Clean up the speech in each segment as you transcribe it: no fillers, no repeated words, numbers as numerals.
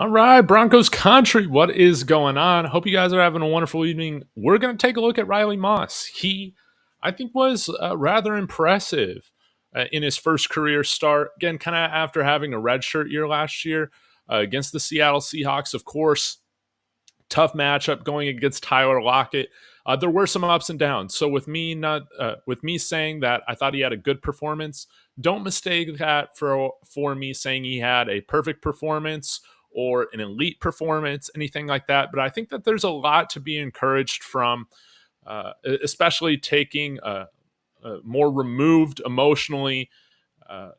All right, Broncos country, what is going on? Hope you guys are having a wonderful evening. We're going to take a look at Riley Moss. He, I think, was rather impressive in his first career start. Again, kind of after having a redshirt year last year against the Seattle Seahawks. Of course, tough matchup going against Tyler Lockett. There were some ups and downs. So with me saying that I thought he had a good performance, don't mistake that for me saying he had a perfect performance or an elite performance, anything like that. But I think that there's a lot to be encouraged from, especially taking a more removed emotionally uh,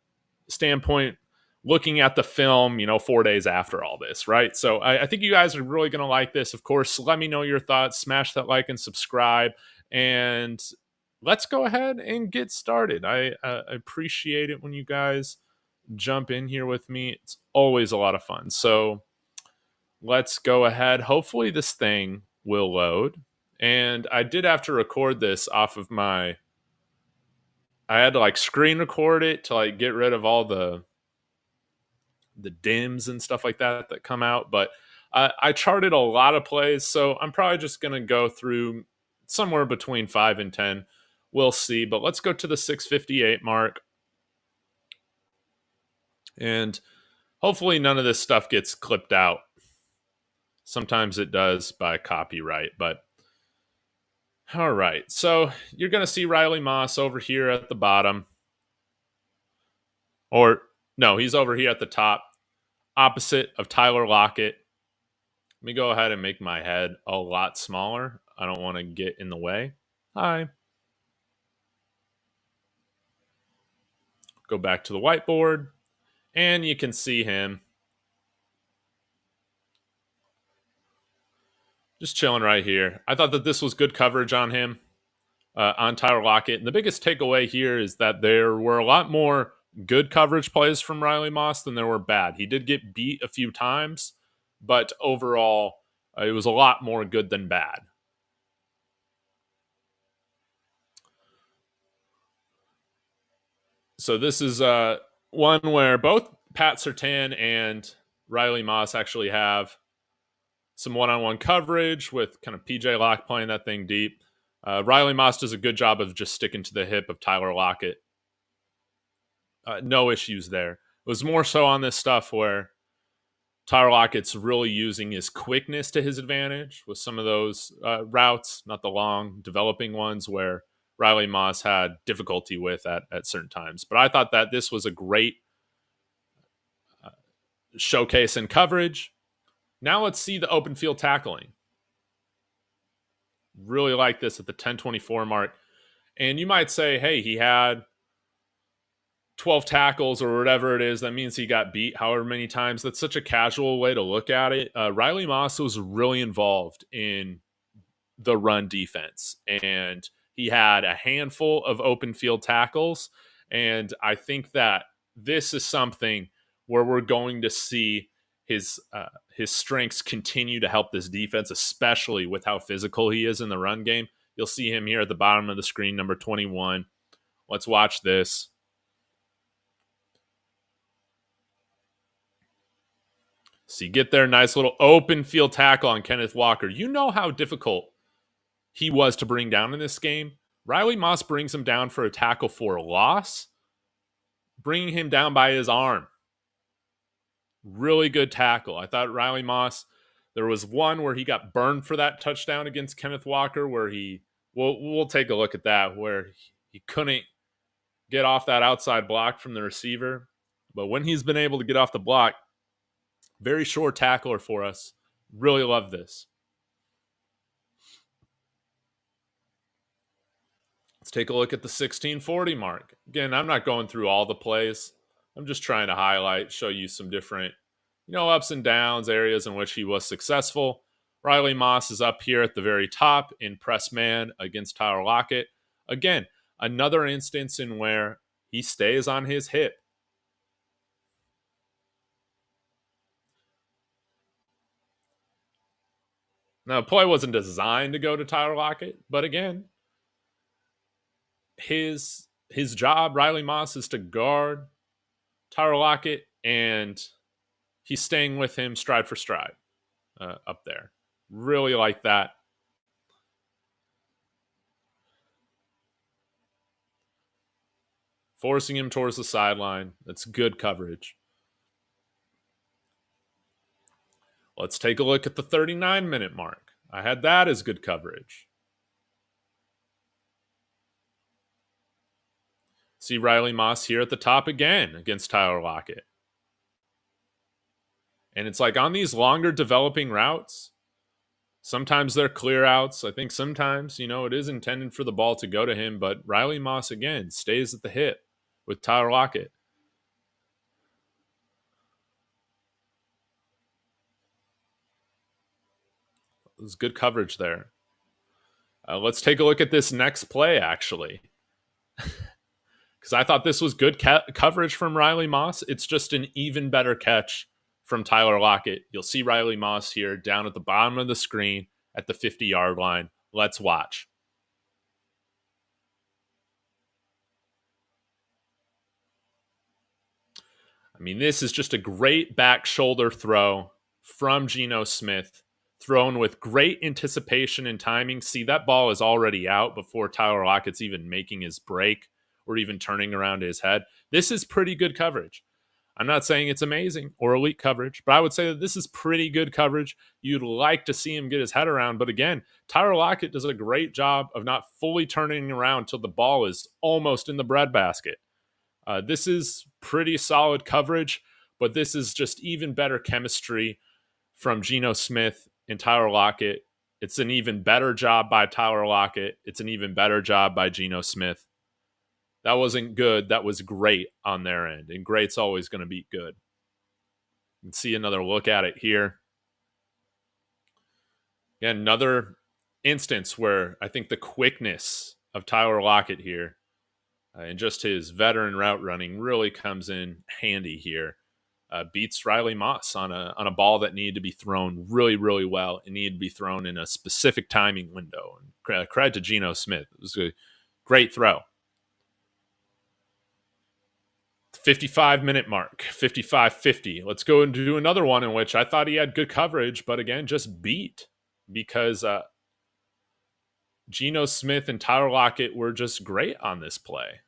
standpoint, looking at the film, 4 days after all this, right? So I think you guys are really going to like this. Of course, let me know your thoughts. Smash that like and subscribe. And let's go ahead and get started. I appreciate it when you guys jump in here with me. It's always a lot of fun. So let's go ahead. Hopefully, this thing will load. And I did have to record this off of I had to screen record it to get rid of all the dims and stuff like that come out. But I charted a lot of plays, so I'm probably just going to go through somewhere between 5 and 10. We'll see. But let's go to the 658 mark. And hopefully none of this stuff gets clipped out. Sometimes it does by copyright, but all right. So you're going to see Riley Moss over here at the bottom. Or no, he's over here at the top, opposite of Tyler Lockett. Let me go ahead and make my head a lot smaller. I don't want to get in the way. Hi. Go back to the whiteboard, and you can see him just chilling right here. I thought that this was good coverage on him, on Tyler Lockett. And the biggest takeaway here is that there were a lot more good coverage plays from Riley Moss than there were bad. He did get beat a few times, but overall, it was a lot more good than bad. So this is one where both Pat Surtain and Riley Moss actually have some one-on-one coverage with kind of PJ Locke playing that thing deep. Riley Moss does a good job of just sticking to the hip of Tyler Lockett. No issues there. It was more so on this stuff where Tyler Lockett's really using his quickness to his advantage with some of those routes, not the long developing ones where Riley Moss had difficulty with at certain times. But I thought that this was a great showcase in coverage. Now let's see the open field tackling. Really like this at the 10:24 mark. And you might say, hey, he had 12 tackles or whatever it is. That means he got beat however many times. That's such a casual way to look at it. Riley Moss was really involved in the run defense, and he had a handful of open field tackles. And I think that this is something where we're going to see his strengths continue to help this defense, especially with how physical he is in the run game. You'll see him here at the bottom of the screen, number 21. Let's watch this. So you get there, nice little open field tackle on Kenneth Walker. You know how difficult he was to bring down in this game. Riley Moss brings him down for a tackle for a loss, bringing him down by his arm. Really good tackle. I thought Riley Moss, there was one where he got burned for that touchdown against Kenneth Walker where we'll take a look at that, where he couldn't get off that outside block from the receiver. But when he's been able to get off the block, very sure tackler for us. Really love this. Let's take a look at the 1640 mark. Again, I'm not going through all the plays. I'm just trying to highlight, show you some different, ups and downs, areas in which he was successful. Riley Moss is up here at the very top in press man against Tyler Lockett. Again, another instance in where he stays on his hip. Now, the play wasn't designed to go to Tyler Lockett, but again, his job, Riley Moss, is to guard Tyler Lockett, and he's staying with him stride for stride up there. Really like that. Forcing him towards the sideline. That's good coverage. Let's take a look at the 39-minute mark. I had that as good coverage. See Riley Moss here at the top again against Tyler Lockett. And it's like on these longer developing routes, sometimes they're clear outs. I think sometimes, it is intended for the ball to go to him, but Riley Moss again stays at the hip with Tyler Lockett. It was good coverage there. Let's take a look at this next play, actually. Because I thought this was good coverage from Riley Moss. It's just an even better catch from Tyler Lockett. You'll see Riley Moss here down at the bottom of the screen at the 50-yard line. Let's watch. I mean, this is just a great back shoulder throw from Geno Smith, thrown with great anticipation and timing. See, that ball is already out before Tyler Lockett's even making his break or even turning around his head. This is pretty good coverage. I'm not saying it's amazing or elite coverage, but I would say that this is pretty good coverage. You'd like to see him get his head around. But again, Tyler Lockett does a great job of not fully turning around till the ball is almost in the breadbasket. This is pretty solid coverage, but this is just even better chemistry from Geno Smith and Tyler Lockett. It's an even better job by Tyler Lockett. It's an even better job by Geno Smith. That wasn't good. That was great on their end, and great's always going to beat good. You can see another look at it here. Again, another instance where I think the quickness of Tyler Lockett here and just his veteran route running really comes in handy here. Beats Riley Moss on a ball that needed to be thrown really, really well. It needed to be thrown in a specific timing window. And credit to Geno Smith. It was a great throw. 55-minute mark, 55-50. Let's go and do another one in which I thought he had good coverage, but again, just beat because Geno Smith and Tyler Lockett were just great on this play.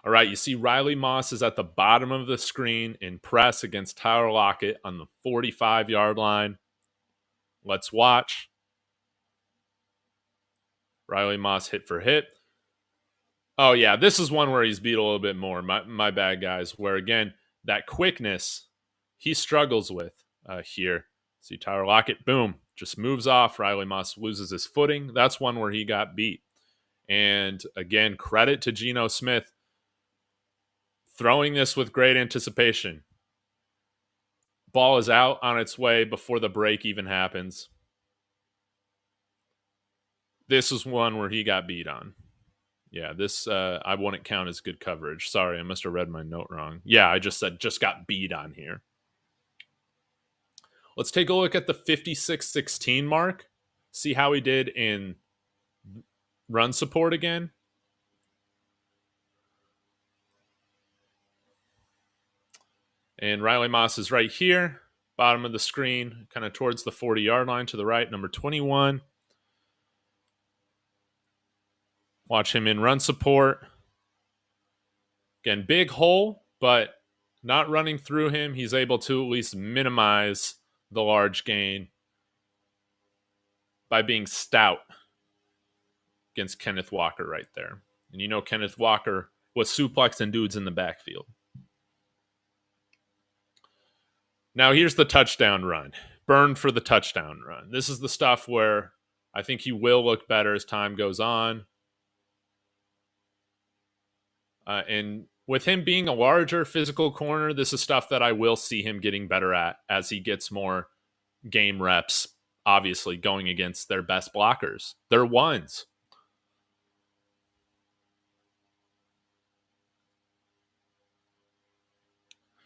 All right, you see Riley Moss is at the bottom of the screen in press against Tyler Lockett on the 45-yard line. Let's watch. Riley Moss hit for hit. Oh, yeah, this is one where he's beat a little bit more. My bad, guys, where, again, that quickness he struggles with here. See Tyler Lockett, boom, just moves off. Riley Moss loses his footing. That's one where he got beat. And, again, credit to Geno Smith throwing this with great anticipation. Ball is out on its way before the break even happens. This is one where he got beat on. Yeah, this I wouldn't count as good coverage. Sorry, I must have read my note wrong. Yeah, I just said just got beat on here. Let's take a look at the 56-16 mark. See how he did in run support again. And Riley Moss is right here, bottom of the screen, kind of towards the 40-yard line to the right, number 21. Watch him in run support. Again, big hole, but not running through him. He's able to at least minimize the large gain by being stout against Kenneth Walker right there. And Kenneth Walker was suplexing dudes in the backfield. Now here's the touchdown run. Burn for the touchdown run. This is the stuff where I think he will look better as time goes on. And with him being a larger physical corner, this is stuff that I will see him getting better at as he gets more game reps, obviously going against their best blockers. Their ones.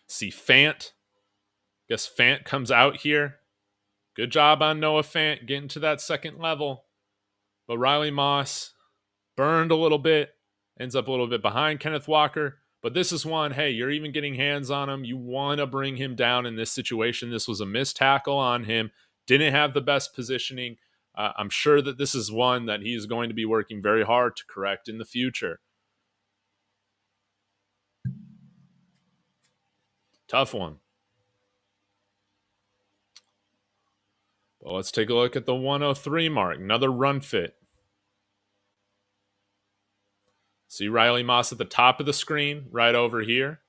See Fant. Guess Fant comes out here. Good job on Noah Fant getting to that second level. But Riley Moss burned a little bit, ends up a little bit behind Kenneth Walker. But this is one, hey, you're even getting hands on him. You want to bring him down in this situation. This was a missed tackle on him. Didn't have the best positioning. I'm sure that this is one that he's going to be working very hard to correct in the future. Tough one. But let's take a look at the 103 mark. Another run fit. See Riley Moss at the top of the screen, right over here.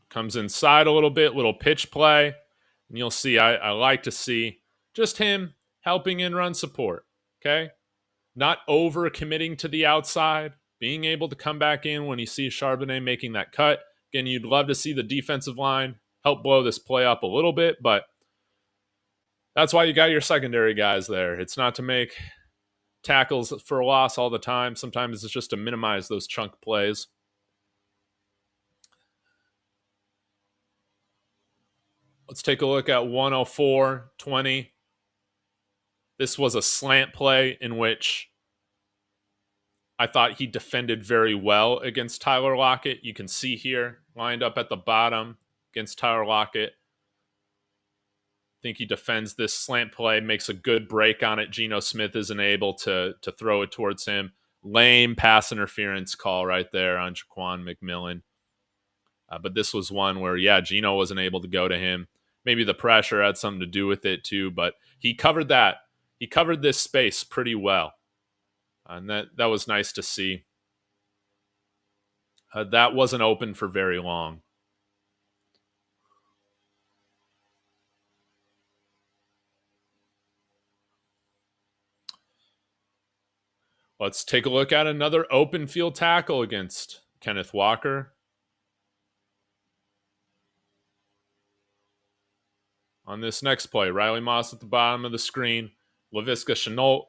Comes inside a little bit, little pitch play. And you'll see, I like to see just him helping in run support. Okay? Not over committing to the outside, being able to come back in when you see Charbonnet making that cut. Again, you'd love to see the defensive line help blow this play up a little bit, but that's why you got your secondary guys there. It's not to make tackles for a loss all the time. Sometimes it's just to minimize those chunk plays. Let's take a look at 104-20. This was a slant play in which I thought he defended very well against Tyler Lockett. You can see here, lined up at the bottom against Tyler Lockett. I think he defends this slant play, makes a good break on it. Geno Smith isn't able to throw it towards him. Lame pass interference call right there on Jaquan McMillan. But this was one where, yeah, Geno wasn't able to go to him. Maybe the pressure had something to do with it too, but he covered that. He covered this space pretty well. And that was nice to see. That wasn't open for very long. Let's take a look at another open field tackle against Kenneth Walker. On this next play, Riley Moss at the bottom of the screen. Laviska Shenault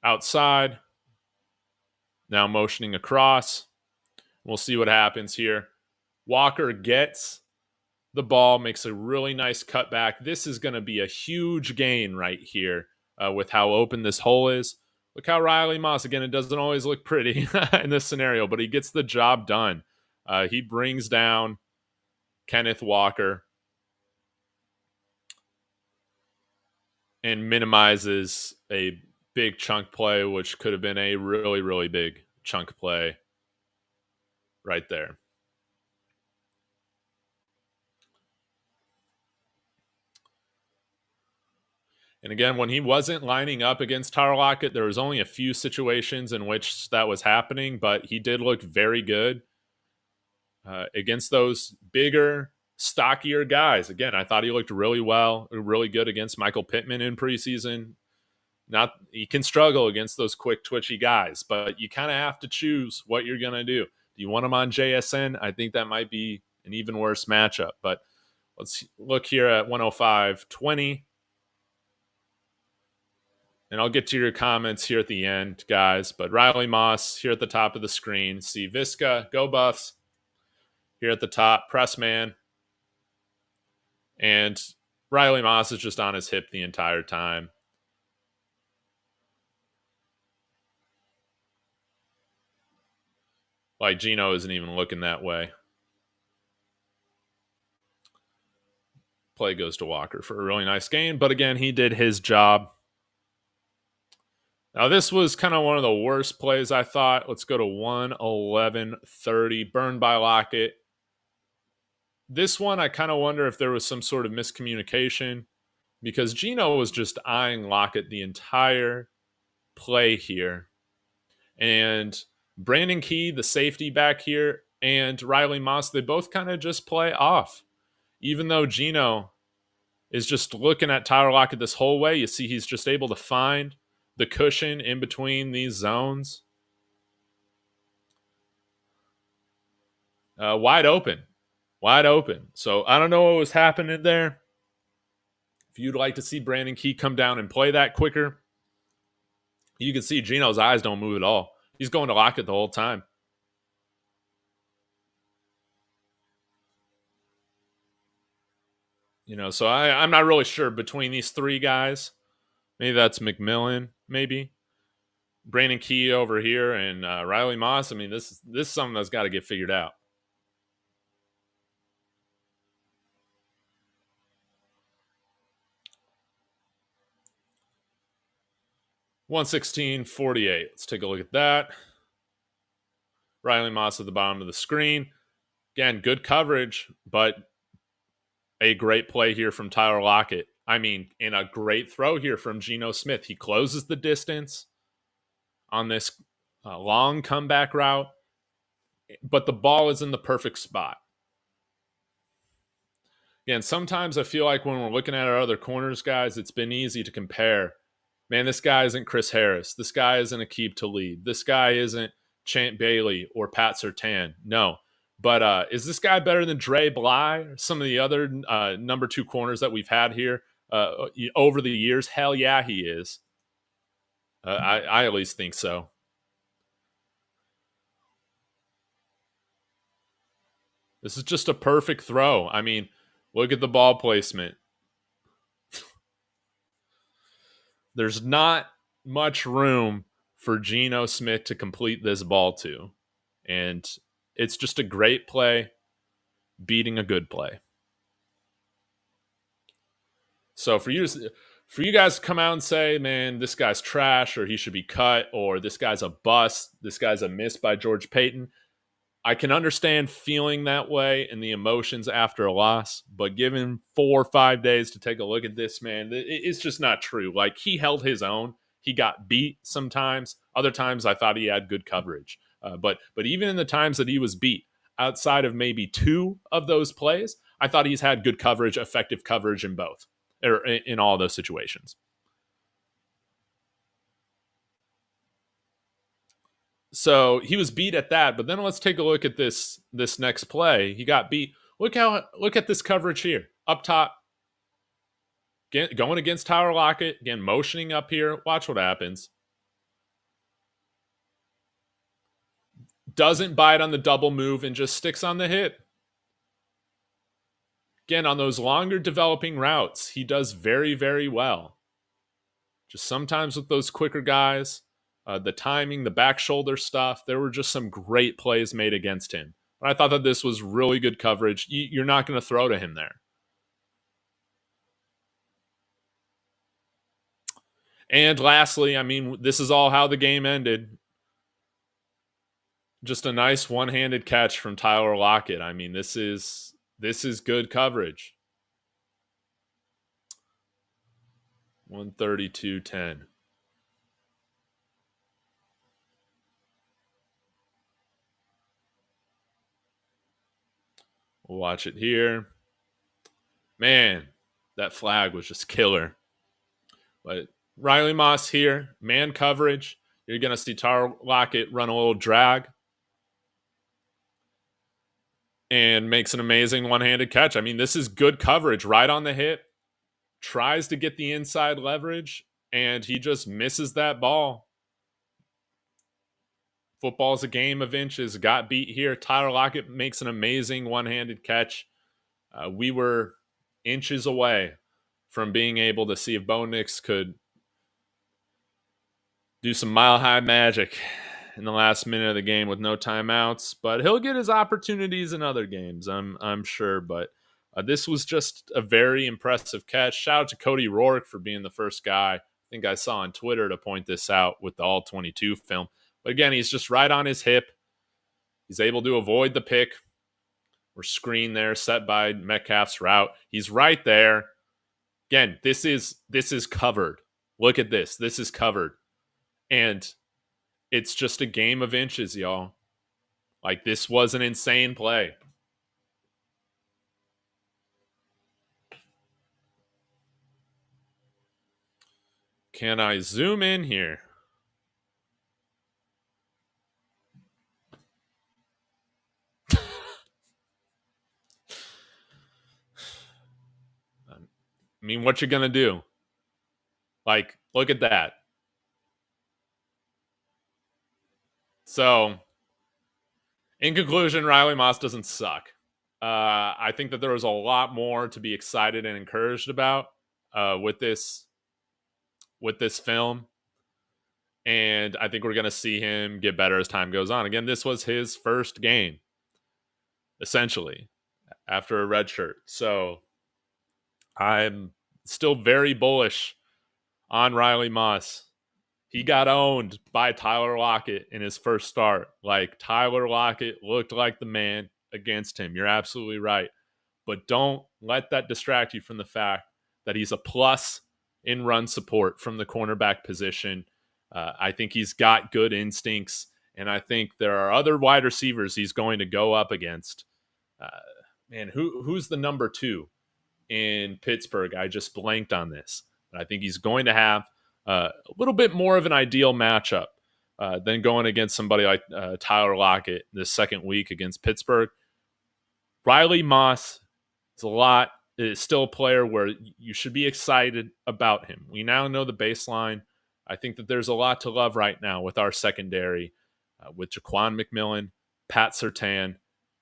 outside. Now motioning across. We'll see what happens here. Walker gets the ball, makes a really nice cutback. This is going to be a huge gain right here with how open this hole is. Look how Riley Moss, again, it doesn't always look pretty in this scenario, but he gets the job done. He brings down Kenneth Walker and minimizes a big chunk play, which could have been a really, really big chunk play right there. And again, when he wasn't lining up against Tyler Lockett, there was only a few situations in which that was happening, but he did look very good against those bigger, stockier guys. Again, I thought he looked really well, really good against Michael Pittman in preseason. He can struggle against those quick, twitchy guys, but you kind of have to choose what you're going to do. Do you want him on JSN? I think that might be an even worse matchup. But let's look here at 105-20. And I'll get to your comments here at the end, guys. But Riley Moss here at the top of the screen. See Visca, go Buffs. Here at the top, press man. And Riley Moss is just on his hip the entire time. Like Geno isn't even looking that way. Play goes to Walker for a really nice gain. But again, he did his job. Now, this was kind of one of the worst plays, I thought. Let's go to 111-30. Burned by Lockett. This one, I kind of wonder if there was some sort of miscommunication because Geno was just eyeing Lockett the entire play here. And Brandon Key, the safety back here, and Riley Moss, they both kind of just play off. Even though Geno is just looking at Tyler Lockett this whole way, you see he's just able to find the cushion in between these zones. Wide open. So I don't know what was happening there. If you'd like to see Brandon Key come down and play that quicker, you can see Geno's eyes don't move at all. He's going to Lockett the whole time. So I'm not really sure between these three guys. Maybe that's McMillan, maybe Brandon Key over here, and Riley Moss. I mean, this is something that's got to get figured out. 116.48. Let's take a look at that. Riley Moss at the bottom of the screen. Again, good coverage, but a great play here from Tyler Lockett. I mean, and a great throw here from Geno Smith. He closes the distance on this long comeback route, but the ball is in the perfect spot. Again, sometimes I feel like when we're looking at our other corners, guys, it's been easy to compare. Man, this guy isn't Chris Harris. This guy isn't Aqib Talib. This guy isn't Champ Bailey or Pat Surtain. No. But is this guy better than Dre Bly or some of the other number two corners that we've had here over the years? Hell yeah, he is. I at least think so. This is just a perfect throw. I mean, look at the ball placement. There's not much room for Geno Smith to complete this ball to. And it's just a great play beating a good play. So for you guys to come out and say, man, this guy's trash or he should be cut or this guy's a bust, this guy's a miss by George Payton, I can understand feeling that way and the emotions after a loss, but given 4 or 5 days to take a look at this, man, it's just not true. Like, he held his own. He got beat sometimes. Other times I thought he had good coverage. But even in the times that he was beat, outside of maybe 2 of those plays, I thought he's had good coverage, effective coverage in both, or in all those situations. So he was beat at that, but then let's take a look at this next play. He got beat. Look at this coverage here. Up top, going against Tyler Lockett, again motioning up here. Watch what happens. Doesn't bite on the double move and just sticks on the hit. Again, on those longer developing routes, he does very, very well. Just sometimes with those quicker guys, the timing, the back shoulder stuff, there were just some great plays made against him. But I thought that this was really good coverage. You're not going to throw to him there. And lastly, I mean, this is all how the game ended. Just a nice one-handed catch from Tyler Lockett. I mean, this is good coverage. 132.10. We'll watch it here. Man, that flag was just killer. But Riley Moss here, man coverage. You're going to see Tyler Lockett run a little drag and makes an amazing one-handed catch. I mean, this is good coverage right on the hit. Tries to get the inside leverage, and he just misses that ball. Football's a game of inches. Got beat here. Tyler Lockett makes an amazing one-handed catch. We were inches away from being able to see if Bo Nix could do some mile-high magic in the last minute of the game with no timeouts. But he'll get his opportunities in other games, I'm sure. But this was just a very impressive catch. Shout out to Cody Rourke for being the first guy, I think I saw on Twitter, to point this out with the All-22 film. But again, he's just right on his hip. He's able to avoid the pick or screen there set by Metcalf's route. He's right there. Again, this is covered. Look at this. This is covered. And it's just a game of inches, y'all. Like, this was an insane play. Can I zoom in here? I mean, what you gonna do? Like, look at that. So, in conclusion, Riley Moss doesn't suck. I think that there was a lot more to be excited and encouraged about with this film, and I think we're going to see him get better as time goes on. Again, this was his first game, essentially, after a red shirt. So I'm still very bullish on Riley Moss. He got owned by Tyler Lockett in his first start. Like, Tyler Lockett looked like the man against him. You're absolutely right. But don't let that distract you from the fact that he's a plus in run support from the cornerback position. I think he's got good instincts, and I think there are other wide receivers he's going to go up against. Uh, who's the number 2 in Pittsburgh? I just blanked on this. But I think he's going to have a little bit more of an ideal matchup than going against somebody like Tyler Lockett this second week against Pittsburgh. Riley Moss is still a player where you should be excited about him. We now know the baseline. I think that there's a lot to love right now with our secondary, with Jaquan McMillan, Pat Surtain,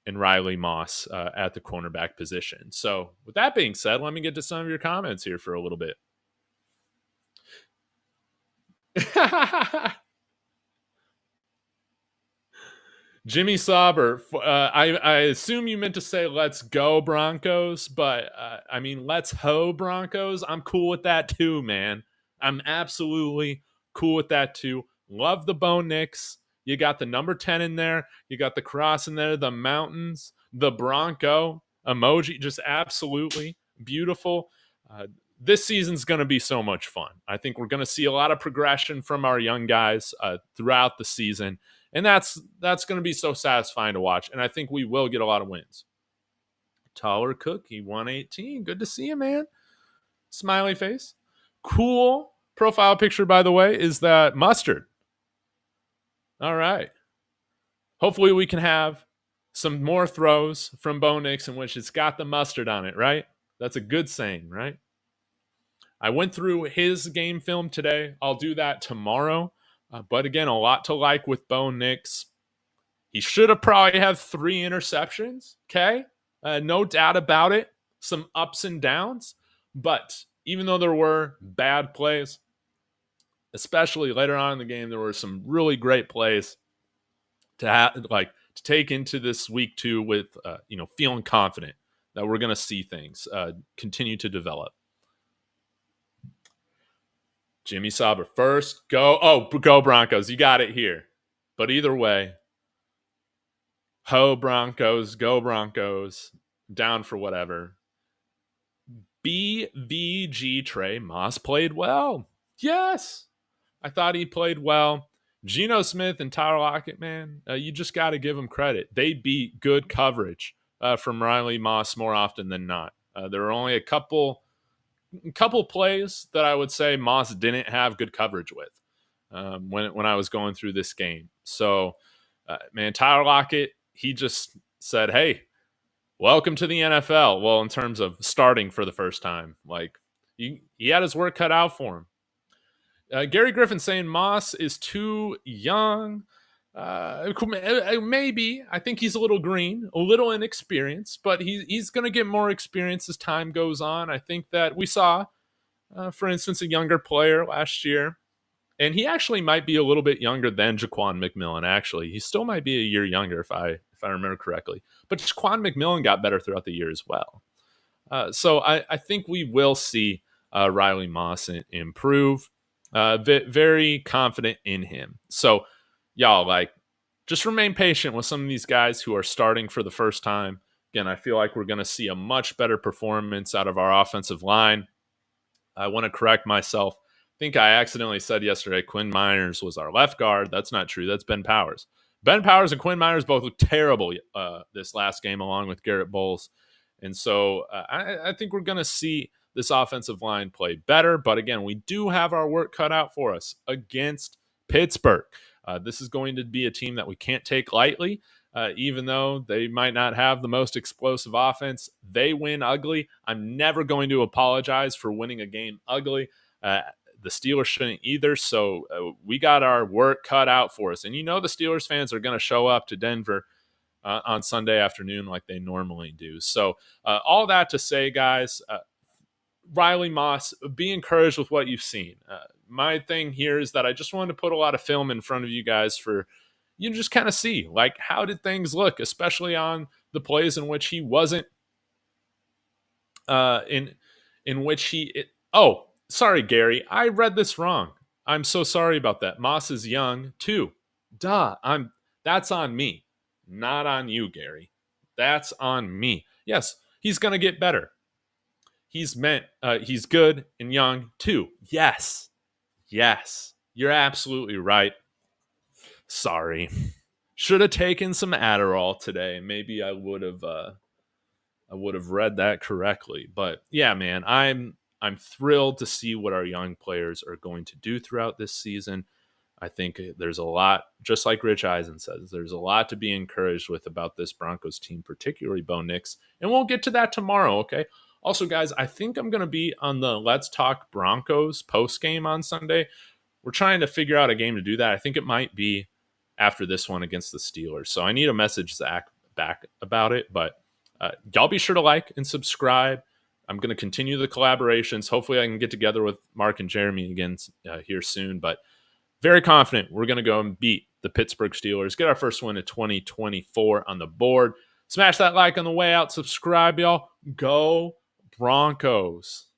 and Riley Moss at the cornerback position. So with that being said, let me get to some of your comments here for a little bit. Jimmy Sauber, I assume you meant to say let's go Broncos, but I mean, let's ho Broncos. I'm cool with that too, man. I'm absolutely cool with that too. Love the Bo Nix. You got the number 10 in there. You got the cross in there, the mountains, the Bronco emoji. Just absolutely beautiful. This season's going to be so much fun. I think we're going to see a lot of progression from our young guys throughout the season. And that's going to be so satisfying to watch. And I think we will get a lot of wins. Taller Cookie, 118. Good to see you, man. Smiley face. Cool profile picture, by the way, is that mustard. All right. Hopefully we can have some more throws from Bo Nix in which it's got the mustard on it, right? That's a good saying, right? I went through his game film today. I'll do that tomorrow. But again, a lot to like with Bo Nix. He should have probably had 3 interceptions, okay? No doubt about it. Some ups and downs. But even though there were bad plays, especially later on in the game, there were some really great plays to take into this week 2 with feeling confident that we're going to see things continue to develop. Jimmy Sauber first. Go Broncos. You got it here. But either way, ho Broncos, go Broncos, down for whatever. BVG Trey Moss played well. Yes. I thought he played well. Geno Smith and Tyler Lockett, man, you just got to give them credit. They beat good coverage from Riley Moss more often than not. There were only a couple plays that I would say Moss didn't have good coverage with when I was going through this game. So, man, Tyler Lockett, he just said, hey, welcome to the NFL. Well, in terms of starting for the first time, like he had his work cut out for him. Gary Griffin saying Moss is too young. Maybe. I think he's a little green, a little inexperienced, but he's going to get more experience as time goes on. I think that we saw, for instance, a younger player last year, and he actually might be a little bit younger than Jaquan McMillan. Actually, he still might be a year younger if I remember correctly. But Jaquan McMillan got better throughout the year as well. So I think we will see Riley Moss improve. Very confident in him. So, y'all, just remain patient with some of these guys who are starting for the first time. Again, I feel like we're going to see a much better performance out of our offensive line. I want to correct myself. I think I accidentally said yesterday Quinn Miners was our left guard. That's not true. That's Ben Powers. Ben Powers and Quinn Miners both looked terrible this last game, along with Garrett Bowles. And so I think we're going to see this offensive line play better. But again, we do have our work cut out for us against Pittsburgh. This is going to be a team that we can't take lightly. Even though they might not have the most explosive offense, they win ugly. I'm never going to apologize for winning a game ugly. The Steelers shouldn't either. So we got our work cut out for us. And the Steelers fans are going to show up to Denver on Sunday afternoon like they normally do. So all that to say, guys, Riley Moss, be encouraged with what you've seen. My thing here is that I just wanted to put a lot of film in front of you guys for you to just kind of see, like, how did things look, especially on the plays in which he wasn't in which oh, sorry, Gary, I read this wrong. I'm so sorry about that. Moss is young too. Duh, that's on me, not on you, Gary. That's on me. Yes, he's gonna get better. He's good and young too. Yes. Yes. You're absolutely right. Sorry. Should have taken some Adderall today. Maybe I would have read that correctly. But yeah, man, I'm thrilled to see what our young players are going to do throughout this season. I think there's a lot, just like Rich Eisen says, there's a lot to be encouraged with about this Broncos team, particularly Bo Nix. And we'll get to that tomorrow, okay? Also, guys, I think I'm going to be on the Let's Talk Broncos post game on Sunday. We're trying to figure out a game to do that. I think it might be after this one against the Steelers. So I need to message Zach back about it. But y'all be sure to like and subscribe. I'm going to continue the collaborations. Hopefully I can get together with Mark and Jeremy again here soon. But very confident we're going to go and beat the Pittsburgh Steelers, get our first win of 2024 on the board. Smash that like on the way out. Subscribe, y'all. Go Broncos.